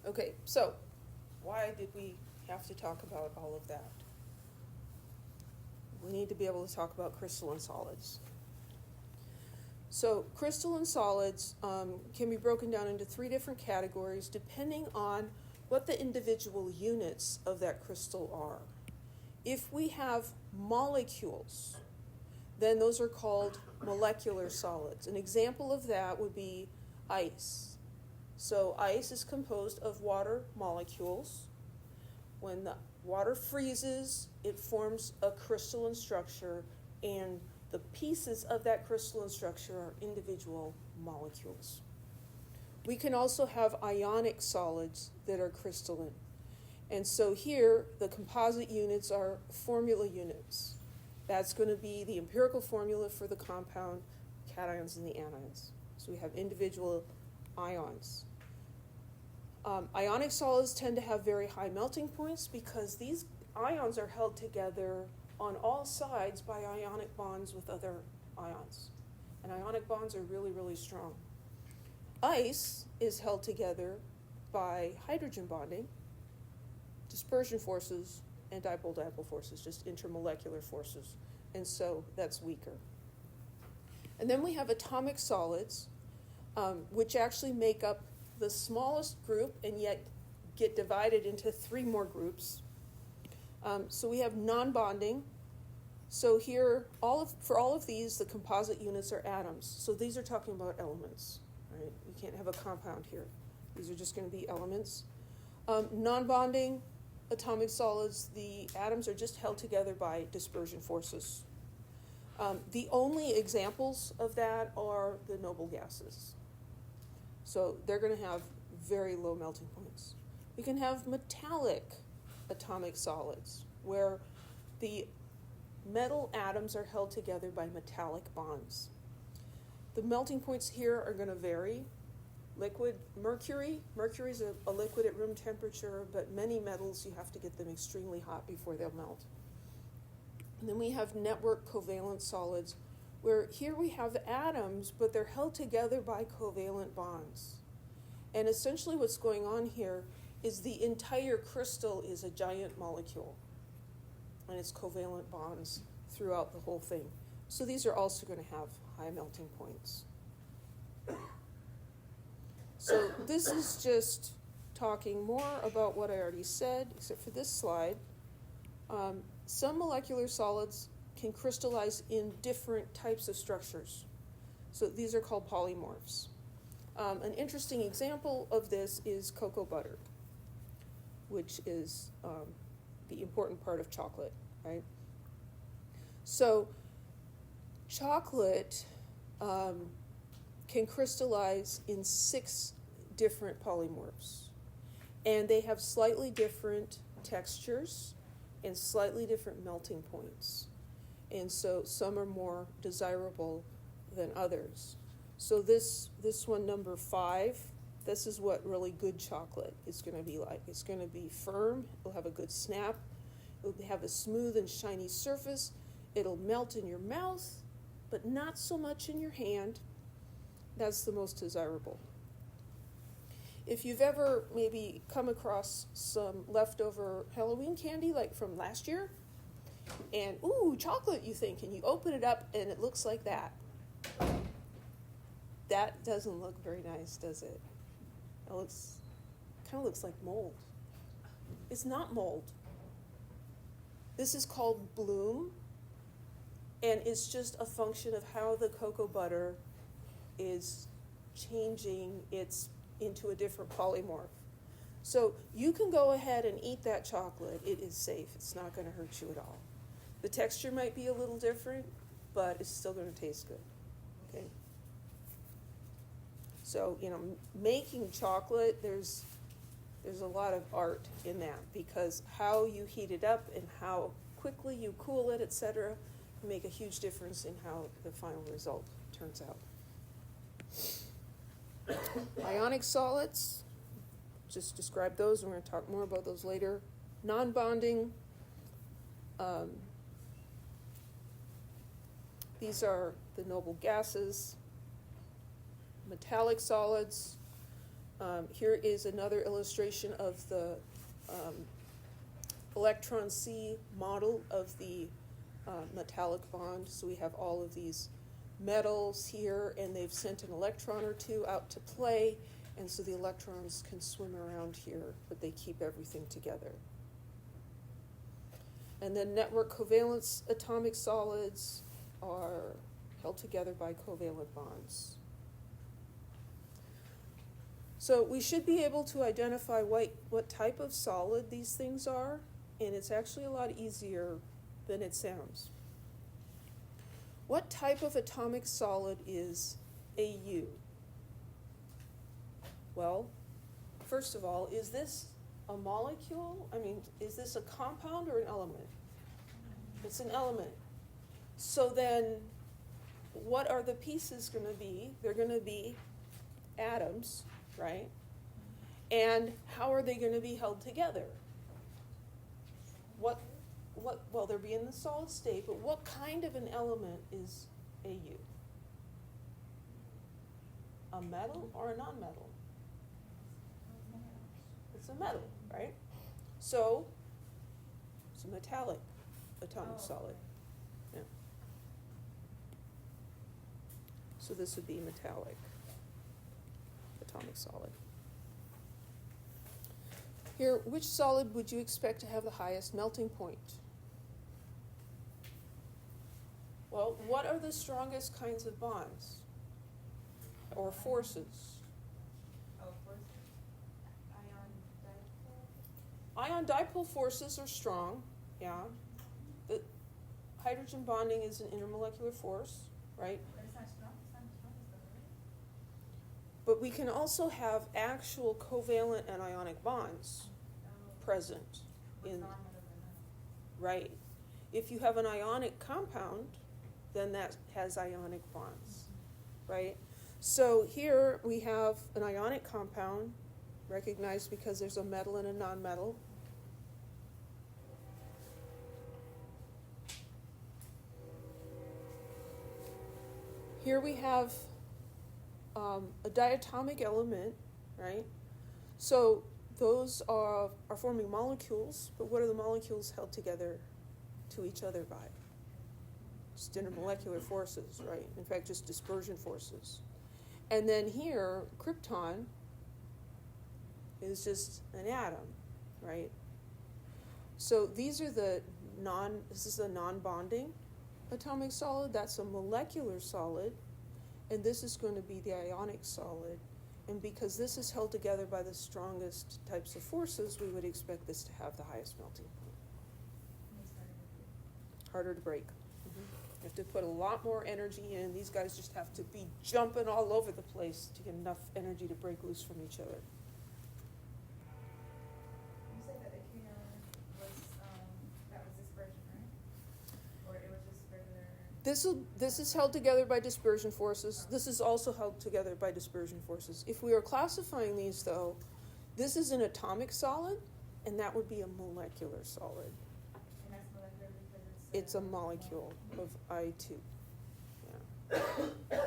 Okay, so why did we have to talk about all of that? We need to be able to talk about crystalline solids. So crystalline solids can be broken down into three different categories depending on what the individual units of that crystal are. If we have molecules, then those are called molecular solids. An example of that would be ice. So ice is composed of water molecules. When the water freezes, it forms a crystalline structure, and the pieces of that crystalline structure are individual molecules. We can also have ionic solids that are crystalline. And so here, the composite units are formula units. That's going to be the empirical formula for the compound, cations and the anions. So we have individual ions. Ionic solids tend to have very high melting points because these ions are held together on all sides by ionic bonds with other ions. And ionic bonds are really, really strong. Ice is held together by hydrogen bonding, dispersion forces, and dipole-dipole forces, just intermolecular forces. And so that's weaker. And then we have atomic solids, which actually make up the smallest group and yet get divided into three more groups. So we have non-bonding. So here, for all of these, the composite units are atoms. So these are talking about elements, right? You can't have a compound here. These are just going to be elements. Non-bonding atomic solids, the atoms are just held together by dispersion forces. The only examples of that are the noble gases. So they're going to have very low melting points. We can have metallic atomic solids, where the metal atoms are held together by metallic bonds. The melting points here are going to vary. Liquid mercury is a liquid at room temperature, but many metals, you have to get them extremely hot before they'll melt. And then we have network covalent solids, where here we have atoms, but they're held together by covalent bonds. And essentially what's going on here is the entire crystal is a giant molecule, and it's covalent bonds throughout the whole thing. So these are also going to have high melting points. So this is just talking more about what I already said, except for this slide. Some molecular solids can crystallize in different types of structures. So these are called polymorphs. An interesting example of this is cocoa butter, which is the important part of chocolate, right? So chocolate can crystallize in 6 different polymorphs, and they have slightly different textures and slightly different melting points. And so some are more desirable than others. So this one, number 5, this is what really good chocolate is going to be like. It's going to be firm, it'll have a good snap, it'll have a smooth and shiny surface, it'll melt in your mouth, but not so much in your hand. That's the most desirable. If you've ever maybe come across some leftover Halloween candy, like from last year, and ooh, chocolate, you think, and you open it up and it looks like that. That doesn't look very nice, does it? It kind of looks like mold. It's not mold. This is called bloom, and it's just a function of how the cocoa butter is changing into a different polymorph. So you can go ahead and eat that chocolate. It is safe. It's not going to hurt you at all. The texture might be a little different, but it's still going to taste good. Okay. So, making chocolate, there's a lot of art in that, because how you heat it up and how quickly you cool it, etc., make a huge difference in how the final result turns out. Ionic solids, just describe those. We're going to talk more about those later. Non-bonding, these are the noble gases. Metallic solids, Here is another illustration of the electron C model of the metallic bond. So we have all of these metals here, and they've sent an electron or two out to play, and so the electrons can swim around here, but they keep everything together. And then network covalence atomic solids are held together by covalent bonds. So we should be able to identify what type of solid these things are, and it's actually a lot easier than it sounds. What type of atomic solid is AU? Well, first of all, is this a molecule? I mean, is this a compound or an element? It's an element. So then, what are the pieces going to be? They're going to be atoms, right? And how are they going to be held together? Well, they'll be in the solid state, but what kind of an element is AU? A metal or a non-metal? It's a metal, right? So, it's a metallic atomic solid. Yeah. So this would be metallic atomic solid. Here, which solid would you expect to have the highest melting point? Well, what are the strongest kinds of bonds or forces? Forces. Ion dipole. Ion dipole forces are strong, yeah. The hydrogen bonding is an intermolecular force, right? But it's not strong. It's not strong as though, right? But we can also have actual covalent and ionic bonds present in, right. If you have an ionic compound, then that has ionic bonds, right? So here we have an ionic compound, recognized because there's a metal and a non-metal. Here we have a diatomic element, right? So those are forming molecules, but what are the molecules held together to each other by? Just intermolecular forces, right? In fact, just dispersion forces. And then here, krypton is just an atom, right? So these are this is a non-bonding atomic solid, that's a molecular solid, and this is going to be the ionic solid. And because this is held together by the strongest types of forces, we would expect this to have the highest melting point. Harder to break. You have to put a lot more energy in. These guys just have to be jumping all over the place to get enough energy to break loose from each other. You said that the Q-ion that was dispersion, right? Or it was just regular? This is held together by dispersion forces. This is also held together by dispersion forces. If we are classifying these, though, this is an atomic solid, and that would be a molecular solid. And that's molecular because It's a molecule of I2. Yeah.